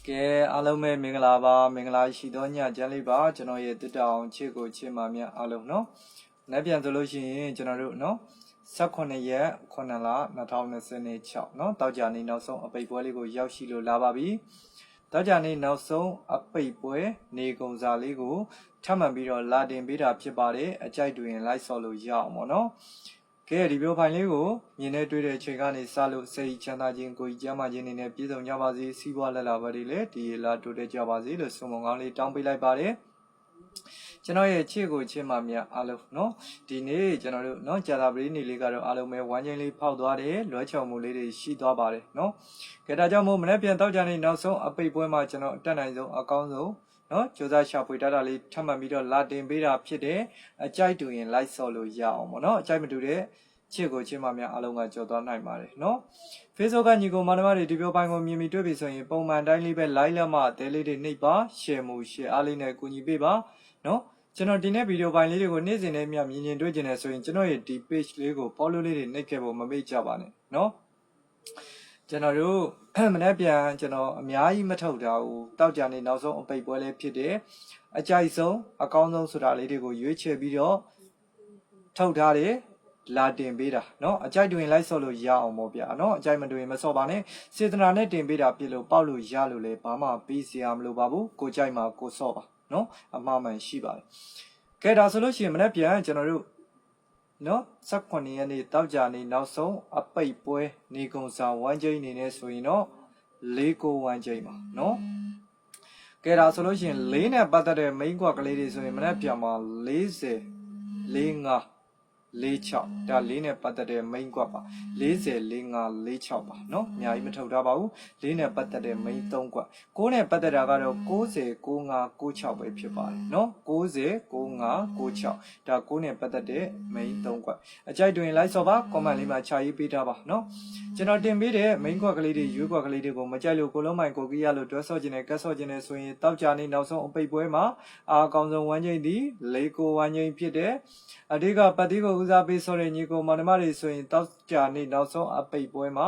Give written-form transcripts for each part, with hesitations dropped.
ကဲအားလုံးပဲမင်္ဂလာပါမင်္ဂလာရှိသောညချမ်းလေးပါကျွန်တော်ရဲ့တက်တောင်ချစ်ကိုချစ်မှမြတ်အားလုံးနော်။နောက်ပြန်ဆိုလို့ရှိရင်ကျွန်တော်တို့နော်18ရက်9လ2026နော်တောက်ကြနေနောက်ဆုံးအပိတ်ပွဲလေးကိုရောက်ရှိလို့လာပါပြီ။တောက်ကြနေနောက်ဆုံးအပိတ်ပွဲနေကုံစာလေးကိုထပ်မံပြီးတော့လာတင်ပေးတာဖြစ်ပါတယ်။အကြိုက်တွင်လိုက်ဆော်လို့ရအောင်ပေါ့နော်။ကဲဒီဗီဒီယိုဖိုင်လေးကိုမြင်နေတွေ့တဲ့အချိန်ကနေစလို့စိတ်ချမ်းသာခြင်းကိုယ်ကြီးကျန်းမာခြင်းနေနဲ့ပြည့်စုံကြပါစေစီးပွားလက်လာပါတွေလည်းဒီလာတိုးတက်ကြပါစေလို့ဆုမွန်ကောင်းလေးတောင်းပေးလိုက်ပါတယ်ကျွန်တော်ရဲ့ချစ်ကိုချစ်မှမြတ်အားလုံးเนาะဒီနေ့ကျွန်တော်တို့เนาะကြာသာပရိနေလေးကတော့အားလုံးပဲဝမ်းချင်းလေးဖောက်သွားတယ်လွှဲချော်မှုလေးတွေရှိသွားပါတယ်เนาะကဲဒါကြောင့်မို့မနေ့ပြန်တောက်ကြနေနောက်ဆုံးအပိတ်ပွဲမှာကျွန်တော်အတက်နိုင်ဆုံးအကောင်းဆုံးနော်ကြိုးစားရှာဖွေတာလေးထပ်မံပြီးတော့လာတင်ပေးတာဖြစ်တယ်အကြိုက်တူရင်လိုက်ဆော်လို့ရအောင်ပေါ့နော်အကြိုက်မတူတဲ့ချစ်ကိုချစ်မှများအားလုံးကကြော်သွားနိုင်ပါတယ်နော် Facebook ကညီကိုမနမတွေဒီပြောပိုင်းကိုမြင်ပြီးတွေ့ပြီဆိုရင်ပုံမှန်တိုင်းလေးပဲ like လက်မှအသေးလေးတွေနှိပ်ပါ share မှု share အားလေးနဲ့ကူညီပေးပါနော်ကျွန်တော်ဒီနေ့ဗီဒီယိုပိုင်းလေးတွေကိုနေ့စဉ်နဲ့မြင်တွေ့ကျင်နေဆိုရင်ကျွန်တော်ရဲ့ဒီ page လေးကို follow လေးတွေနှိပ်ခဲ့ဖို့မမေ့ကြပါနဲ့နော်ကျွန်တော်တို့မနေ့ပြန်ကျွန်တော်အများကြီးမထုတ်တာဘူးတောက်ကြနေနောက်ဆုံးအပိတ်ပွဲလေးဖြစ်တယ်အကြိုက်ဆုံးအကောင်းဆုံးဆိုတာလေးတွေကိုရွေးချယ်ပြီးတော့ထုတ်ထားတယ်လာတင်ပေးတာเนาะအကြိုက်တွင်လိုက်ဆော့လို့ရအောင်ပေါ့ဗျာเนาะအကြိုက်မတွင်မဆော့ပါနဲ့စေတနာနဲ့တင်ပေးတာပြစ်လို့ပေါက်လို့ရလို့လေဘာမှပေးစရာမလိုပါဘူးကိုကြိုက်မှာကိုဆော့ပါเนาะအမှားမှန်ရှိပါတယ်ကဲဒါဆိုလို့ရှိရင်မနေ့ပြန်ကျွန်တော်တို့เนาะ18ရက်နေ့တောက်ကြနေနောက်ဆုံးအပိတ်ပွဲနေကုံစာဝမ်းကျိန်းနေနေဆိုရင်တော့4ကိုဝမ်းကျိန်းပါเนาะကဲဒါဆိုလို့ရှိရင်4နဲ့ပတ်သက်တဲ့ main ကွက်ကလေးတွေဆိုရင်မနေ့ပြန်မှာ40 45 46ဒါ4နဲ့ပတ်သက်တဲ့ main ကွက်ပါ40 45 46ပါเนาะအများကြီးမထုတ်ထားပါဘူး4နဲ့ပတ်သက်တဲ့ main 3ကွက်9နဲ့ပတ်သက်တာကတော့90 95 96ပဲဖြစ်ပါတယ်เนาะ90 95 96ဒါ9နဲ့ပတ်သက်တဲ့ main 3ကွက်အကြိုက်တွင် like ဆော့ပါ comment လေးမှာခြာရေးပေးထားပါเนาะကျွန်တော်တင်ပေးတဲ့ main ကွက်ကလေးတွေရွေးကွက်ကလေးတွေကိုမကြိုက်လို့ကိုလုံးမိုင်ကိုကြီးရလို့တွဲဆော့ခြင်းနဲ့ကတ်ဆော့ခြင်းနဲ့ဆိုရင်တောက်ကြနေနောက်ဆုံးအပိတ်ပွဲမှာအာအကောင်ဆုံးဝမ်းကျိန်းသည်4ကိုဝမ်းကျိန်းဖြစ်တဲ့အဓိကပတ်တိကိုဦးစားပေးဆော့တဲ့ညီကိုမောင်နှမတွေဆိုရင်တောက်ကြနေနောက်ဆုံးအပိတ်ပွဲမှာ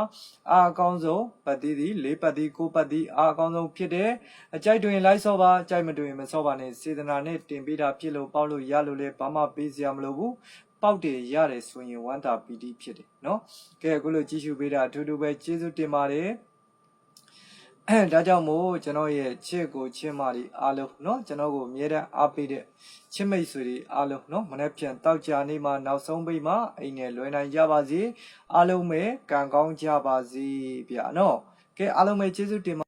အာအကောင်ဆုံးပတ်တိသည်4ပတ်တိ9ပတ်တိအာအကောင်ဆုံးဖြစ်တဲ့အကြိုက်တွင် like ဆော့ပါအကြိုက်မတွင်မဆော့ပါနဲ့စေတနာနဲ့တင်ပေးတာဖြစ်လို့ပေါက်လို့ရလို့လေဘာမှပေးစရာမလိုဘူးပေါက်တယ်ရတယ်ဆိုရင်ဝမ်းတာပီတိဖြစ်တယ်เนาะကဲအခုလိုကြည့်ရှုပေးတာအထူးထူးပဲကျေးဇူးတင်ပါတယ်ဒါကြောင့်မို့ကျွန်တော်ရဲ့ချစ်ကိုချစ်မတွေအားလုံးเนาะကျွန်တော်ကိုအမြဲတမ်းအားပေးတဲ့ချစ်မိတ်ဆွေတွေအားလုံးเนาะမနေ့ပြန်တောက်ကြနေမှာနောက်ဆုံးပိတ်မှာအိမ်နဲ့လွယ်နိုင်ကြပါစေအားလုံးပဲကံကောင်းကြပါစေဗျာเนาะကဲအားလုံးပဲကျေးဇူးတင်